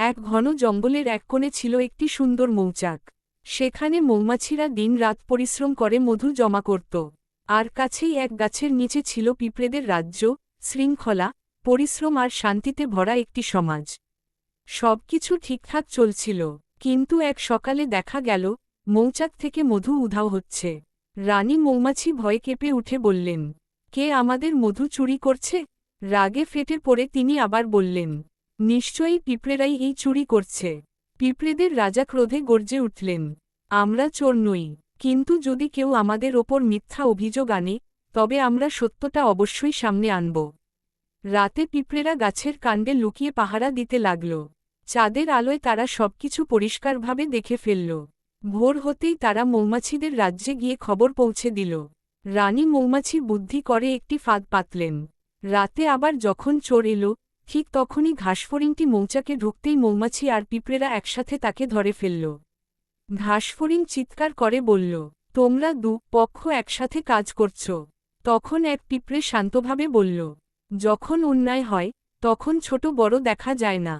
এক ঘন জঙ্গলের এক কোণে ছিল একটি সুন্দর মৌচাক। সেখানে মৌমাছিরা দিন-রাত পরিশ্রম করে মধু জমা করত। আর কাছেই এক গাছের নিচে ছিল পিঁপড়েদের রাজ্য, শৃঙ্খলা, পরিশ্রম আর শান্তিতে ভরা একটি সমাজ। সবকিছু ঠিকঠাক চলছিল, কিন্তু এক সকালে দেখা গেল মৌচাক থেকে মধু উধাও হচ্ছে। রানী মৌমাছি ভয়ে কেঁপে উঠে বললেন, কে আমাদের মধু চুরি করছে? রাগে ফেটে পড়ে তিনি আবার বললেন, নিশ্চয়ই পিঁপড়েরাই এই চুরি করছে। পিঁপড়েদের রাজা ক্রোধে গর্জে উঠলেন, আমরা চোর নই, কিন্তু যদি কেউ আমাদের ওপর মিথ্যা অভিযোগ আনে, তবে আমরা সত্যটা অবশ্যই সামনে আনব। রাতে পিঁপড়েরা গাছের কাণ্ডে লুকিয়ে পাহারা দিতে লাগল। চাঁদের আলোয় তারা সবকিছু পরিষ্কারভাবে দেখে ফেলল। ভোর হতেই তারা মৌমাছিদের রাজ্যে গিয়ে খবর পৌঁছে দিল। রানী মৌমাছি বুদ্ধি করে একটি ফাঁদ পাতলেন। রাতে আবার যখন চোর এলো, ঠিক তখনই ঘাসফড়িংটি মৌচাকে ঢুকতেই মৌমাছি আর পিঁপড়েরা একসাথে তাকে ধরে ফেলল। ঘাসফড়িং চিৎকার করে বলল, তোমরা দু পক্ষ একসাথে কাজ করছ। তখন এক পিঁপড়ে শান্তভাবে বলল, যখন অন্যায় হয়, তখন ছোট বড় দেখা যায় না।